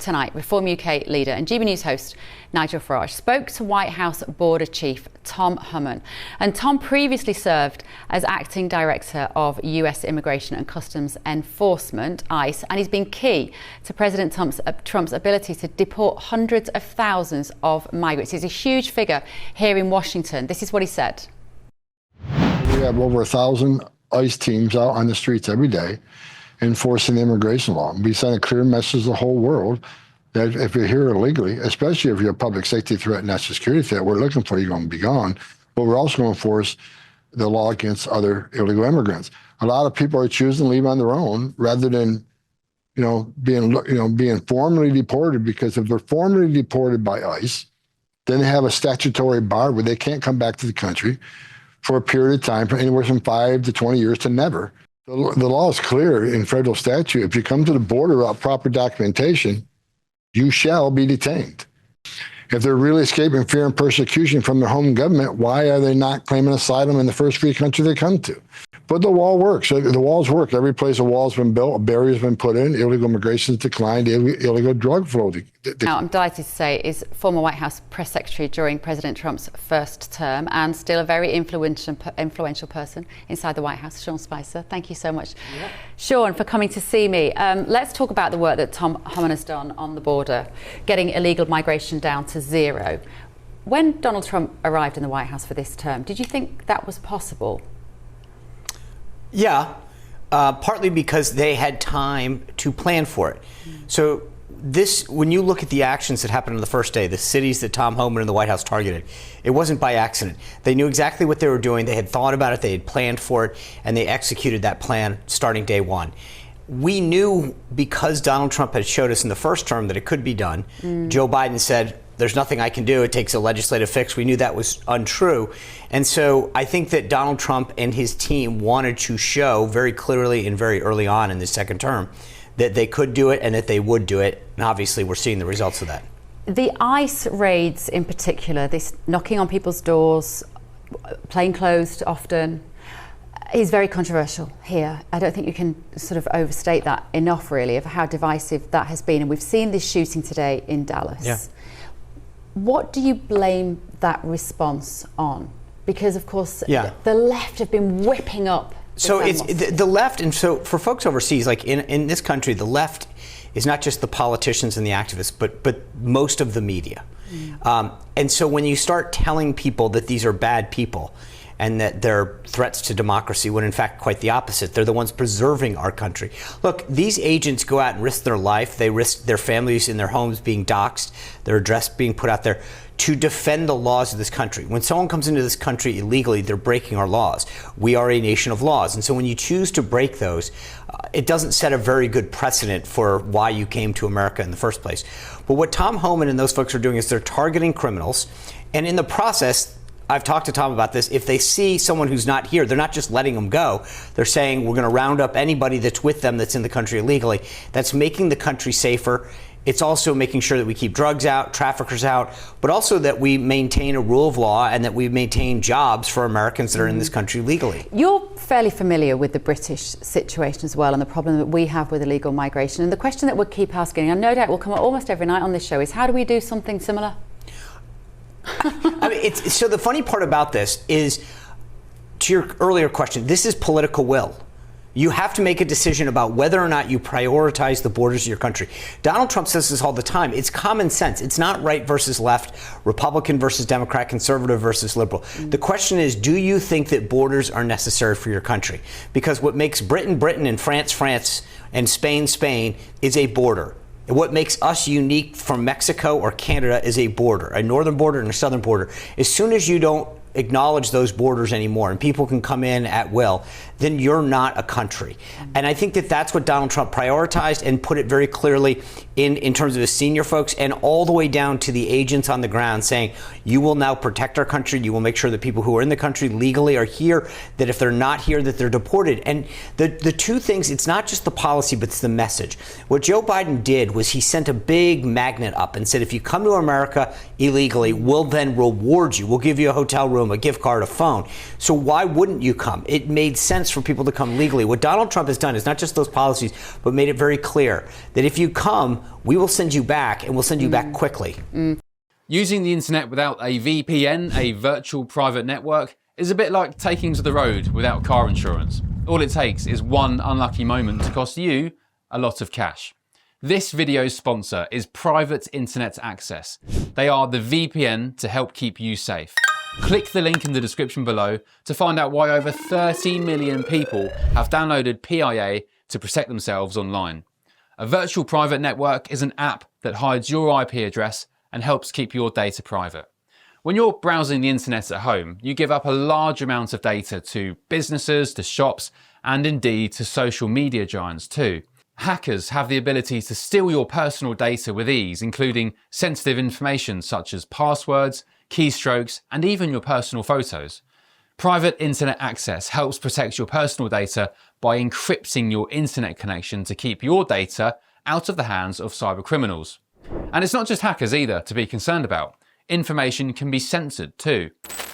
tonight, Reform UK leader and GBNews host Nigel Farage spoke to White House border chief Tom Homan. And Tom previously served as acting director of US Immigration and Customs Enforcement, ICE, and he's been key to President Trump's ability to deport hundreds of thousands of migrants. He's a huge figure here in Washington. This is what he said. We have over 1,000 ICE teams out on the streets every day enforcing the immigration law. We send a clear message to the whole world that if you're here illegally, especially if you're a public safety threat, national security threat, we're looking for you, going to be gone. But we're also going to enforce the law against other illegal immigrants. A lot of people are choosing to leave on their own rather than, being formally deported, because if they're formally deported by ICE, then they have a statutory bar where they can't come back to the country for a period of time, for anywhere from 5 to 20 years to never. The law is clear in federal statute. If you come to the border without proper documentation, you shall be detained. If they're really escaping fear and persecution from their home government, why are they not claiming asylum in the first free country they come to? But the wall works. The walls work. Every place a wall's been built, a barrier's been put in, illegal immigration has declined, illegal drug flow. Now, I'm delighted to say is former White House press secretary during President Trump's first term and still a very influential person inside the White House, Sean Spicer. Thank you so much, Sean, for coming to see me. Let's talk about the work that Tom Homan has done on the border, getting illegal migration down to zero. When Donald Trump arrived in the White House for this term, did you think that was possible? Yeah, partly because they had time to plan for it. So when you look at the actions that happened on the first day, the cities that Tom Homan and the White House targeted, it wasn't by accident. They knew exactly what they were doing. They had thought about it. They had planned for it, and they executed that plan starting day one. We knew, because Donald Trump had showed us in the first term that it could be done. Joe Biden said, there's nothing I can do. It takes a legislative fix. We knew that was untrue. And so I think that Donald Trump and his team wanted to show very clearly and very early on in the second term that they could do it and that they would do it. And obviously we're seeing the results of that. The ICE raids in particular, this knocking on people's doors, plainclothes often, is very controversial here. I don't think you can sort of overstate that enough, really, of how divisive that has been. And we've seen this shooting today in Dallas. Yeah. What do you blame that response on? Because, of course, the left have been whipping up. So it's the left, and so for folks overseas, like in this country, the left is not just the politicians and the activists, but most of the media. And so when you start telling people that these are bad people and that they're threats to democracy, when in fact quite the opposite, they're the ones preserving our country. Look, these agents go out and risk their life. They risk their families and their homes being doxxed, their address being put out there to defend the laws of this country. When someone comes into this country illegally, they're breaking our laws. We are a nation of laws. And so when you choose to break those, it doesn't set a very good precedent for why you came to America in the first place. But what Tom Homan and those folks are doing is they're targeting criminals. And in the process, I've talked to Tom about this. If they see someone who's not here, they're not just letting them go. They're saying, we're going to round up anybody that's with them that's in the country illegally. That's making the country safer. It's also making sure that we keep drugs out, traffickers out, but also that we maintain a rule of law and that we maintain jobs for Americans that are in this country legally. You're fairly familiar with the British situation as well and the problem that we have with illegal migration. And the question that we'll keep asking, and no doubt will come up almost every night on this show, is how do we do something similar? I mean, so the funny part about this is, to your earlier question, this is political will. You have to make a decision about whether or not you prioritize the borders of your country. Donald Trump says this all the time. It's common sense. It's not right versus left, Republican versus Democrat, conservative versus liberal. The question is, do you think that borders are necessary for your country? Because what makes Britain, Britain, and France, France, and Spain, Spain, is a border. What makes us unique from Mexico or Canada is a border, a northern border and a southern border. As soon as you don't acknowledge those borders anymore and people can come in at will, then you're not a country. And I think that that's what Donald Trump prioritized and put it very clearly in terms of his senior folks and all the way down to the agents on the ground saying, you will now protect our country. You will make sure that people who are in the country legally are here, that if they're not here, that they're deported. And the two things, it's not just the policy, but it's the message. What Joe Biden did was he sent a big magnet up and said, if you come to America illegally, we'll then reward you. We'll give you a hotel room, a gift card, a phone. So why wouldn't you come? It made sense chance for people to come legally. What Donald Trump has done is not just those policies, but made it very clear that if you come, we will send you back, and we'll send you back quickly. Using the internet without a VPN, a virtual private network, is a bit like taking to the road without car insurance. All it takes is one unlucky moment to cost you a lot of cash. This video's sponsor is Private Internet Access. They are the VPN to help keep you safe. Click the link in the description below to find out why over 30 million people have downloaded PIA to protect themselves online. A virtual private network is an app that hides your IP address and helps keep your data private. When you're browsing the internet at home, you give up a large amount of data to businesses, to shops, and indeed to social media giants too. Hackers have the ability to steal your personal data with ease, including sensitive information such as passwords, keystrokes, and even your personal photos. Private Internet Access helps protect your personal data by encrypting your internet connection to keep your data out of the hands of cyber criminals. And it's not just hackers either to be concerned about. Information can be censored too.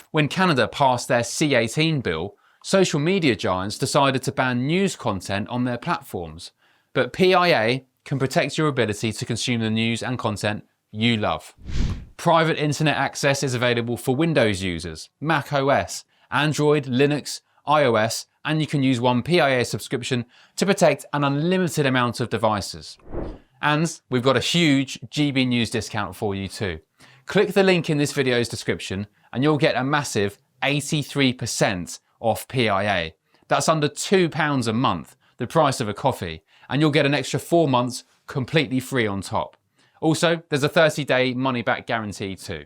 When Canada passed their C-18 bill, social media giants decided to ban news content on their platforms. But PIA can protect your ability to consume the news and content you love. Private Internet Access is available for Windows users, Mac OS, Android, Linux, iOS, and you can use one PIA subscription to protect an unlimited amount of devices. And we've got a huge GBNews discount for you too. Click the link in this video's description and you'll get a massive 83% off PIA. That's under £2 a month, the price of a coffee, and you'll get an extra 4 months completely free on top. Also, there's a 30-day money-back guarantee too.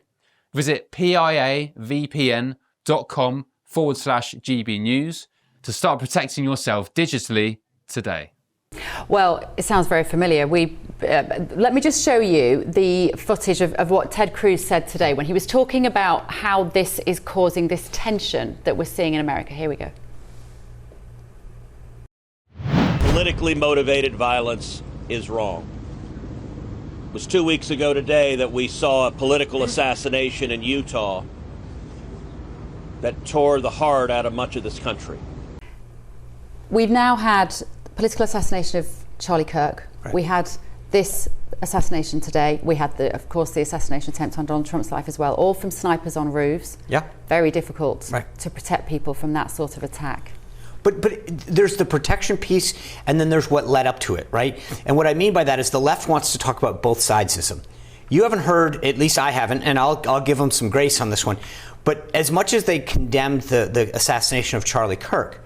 Visit piavpn.com/GBNews to start protecting yourself digitally today. Well, it sounds very familiar. Let me just show you the footage of what Ted Cruz said today when he was talking about how this is causing this tension that we're seeing in America. Here we go. Politically motivated violence is wrong. It was 2 weeks ago today that we saw a political assassination in Utah that tore the heart out of much of this country. We've now had political assassination of Charlie Kirk. Right. We had this assassination today. We had, of course, the assassination attempt on Donald Trump's life as well, all from snipers on roofs. Yeah. Very difficult Right. to protect people from that sort of attack. But there's the protection piece, and then there's what led up to it, right? And what I mean by that is the left wants to talk about both sidesism. You haven't heard, at least I haven't, and I'll give them some grace on this one, but as much as they condemned the assassination of Charlie Kirk,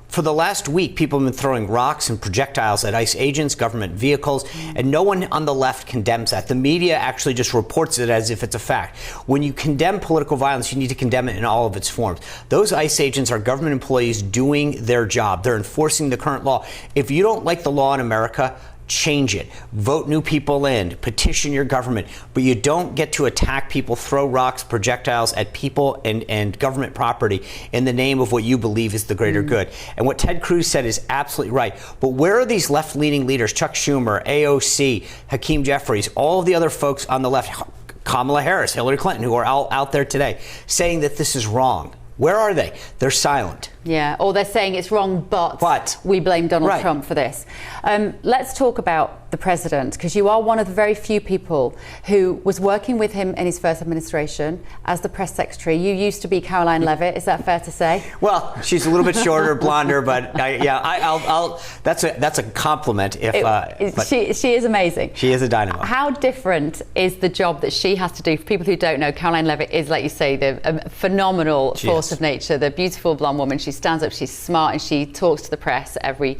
for the last week, people have been throwing rocks and projectiles at ICE agents, government vehicles, and no one on the left condemns that. The media actually just reports it as if it's a fact. When you condemn political violence, you need to condemn it in all of its forms. Those ICE agents are government employees doing their job. They're enforcing the current law. If you don't like the law in America, change it. Vote new people in. Petition your government. But you don't get to attack people, throw rocks, projectiles at people and government property in the name of what you believe is the greater good. And what Ted Cruz said is absolutely right. But where are these left-leaning leaders, Chuck Schumer, AOC, Hakeem Jeffries, all of the other folks on the left, Kamala Harris, Hillary Clinton, who are all out there today, saying that this is wrong? Where are they? They're silent. Yeah, or they're saying it's wrong, but we blame Donald Trump for this. Let's talk about the president, because you are one of the very few people who was working with him in his first administration as the press secretary. You used to be Caroline Leavitt, is that fair to say? Well, she's a little bit shorter, blonder, but that's a compliment. She is amazing. She is a dynamo. How different is the job that she has to do? For people who don't know, Caroline Leavitt is, like you say, the phenomenal force of nature, the beautiful blonde woman. She stands up, she's smart, and she talks to the press every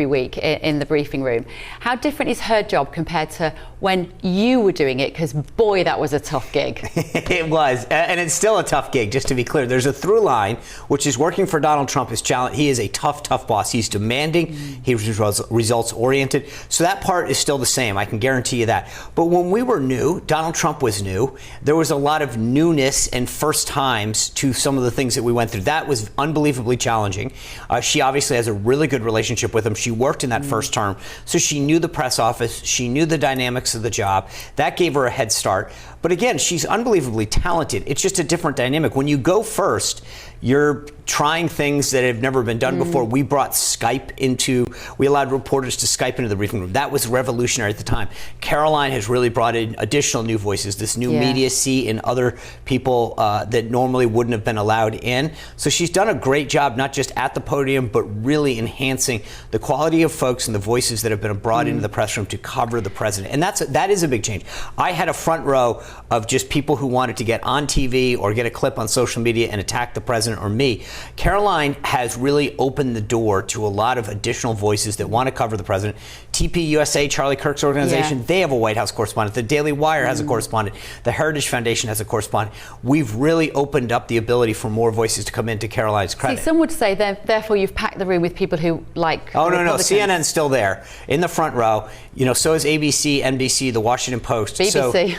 week in the briefing room. How different is her job compared to when you were doing it? Because boy, that was a tough gig. It was, and it's still a tough gig, just to be clear. There's a through line, which is working for Donald Trump is challenge. He is a tough boss. He's demanding, he's results oriented. So that part is still the same, I can guarantee you that. But when we were new, Donald Trump was new, there was a lot of newness and first times to some of the things that we went through. That was unbelievably incredibly challenging. She obviously has a really good relationship with him. She worked in that first term, so she knew the press office. She knew the dynamics of the job. That gave her a head start. But again, she's unbelievably talented. It's just a different dynamic. When you go first, you're trying things that have never been done before. We brought we allowed reporters to Skype into the briefing room. That was revolutionary at the time. Caroline has really brought in additional new voices, this new media seat and other people that normally wouldn't have been allowed in. So she's done a great job, not just at the podium, but really enhancing the quality of folks and the voices that have been brought into the press room to cover the president. And that is a big change. I had a front row of just people who wanted to get on TV or get a clip on social media and attack the president or me. Caroline has really opened the door to a lot of additional voices that want to cover the president. TPUSA, Charlie Kirk's organization, they have a White House correspondent. The Daily Wire has a correspondent. The Heritage Foundation has a correspondent. We've really opened up the ability for more voices to come into Caroline's credit. See, some would say therefore you've packed the room with people who like Oh, no, Republicans. CNN's still there in the front row. So is ABC, NBC, The Washington Post. BBC.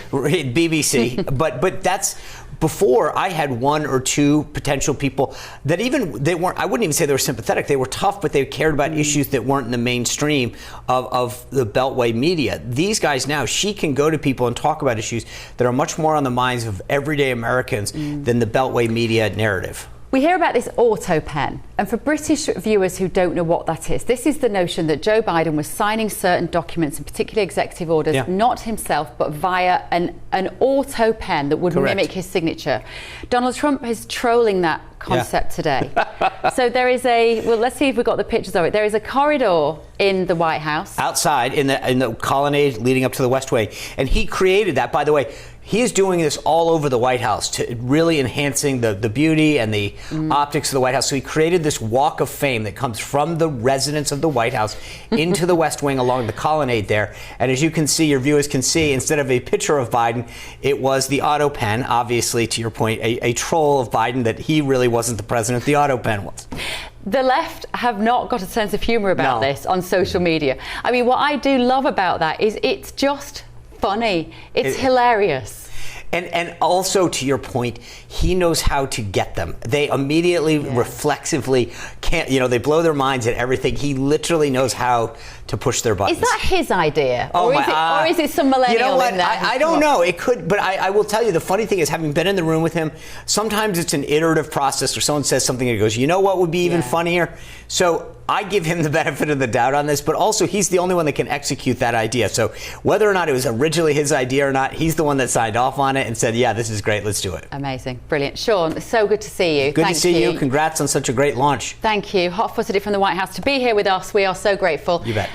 BBC. but that's before. I had one or two potential people that they weren't, I wouldn't even say they were sympathetic. They were tough, but they cared about issues that weren't in the mainstream of the Beltway media. These guys now, she can go to people and talk about issues that are much more on the minds of everyday Americans than the Beltway media narrative. We hear about this autopen, and for British viewers who don't know what that is, this is the notion that Joe Biden was signing certain documents, and particularly executive orders, not himself, but via an autopen that would mimic his signature. Donald Trump is trolling that concept today. So there is let's see if we've got the pictures of it. There is a corridor in the White House. Outside, in the colonnade leading up to the West Wing. And he created that, by the way. He is doing this all over the White House, to really enhancing the beauty and the optics of the White House. So he created this walk of fame that comes from the residence of the White House into the West Wing along the colonnade there. And as you can see, your viewers can see, instead of a picture of Biden, it was the autopen, obviously, to your point, a troll of Biden that he really wasn't the president, the autopen was. The left have not got a sense of humor about this on social media. I mean, what I do love about that is it's just funny. It's hilarious. And also, to your point, he knows how to get them. They immediately, reflexively, they blow their minds at everything. He literally knows how to push their buttons. Is that his idea? Oh, or is it some millennial You know what? in there? I don't know. It could, but I will tell you, the funny thing is, having been in the room with him, sometimes it's an iterative process where someone says something and he goes, you know what would be even funnier? So I give him the benefit of the doubt on this, but also he's the only one that can execute that idea. So whether or not it was originally his idea or not, he's the one that signed off on it and said, yeah, this is great, let's do it. Amazing. Brilliant. Sean, it's so good to see you. Good to see you. Congrats on such a great launch. Thank you. Hot-footed from the White House to be here with us. We are so grateful. You bet.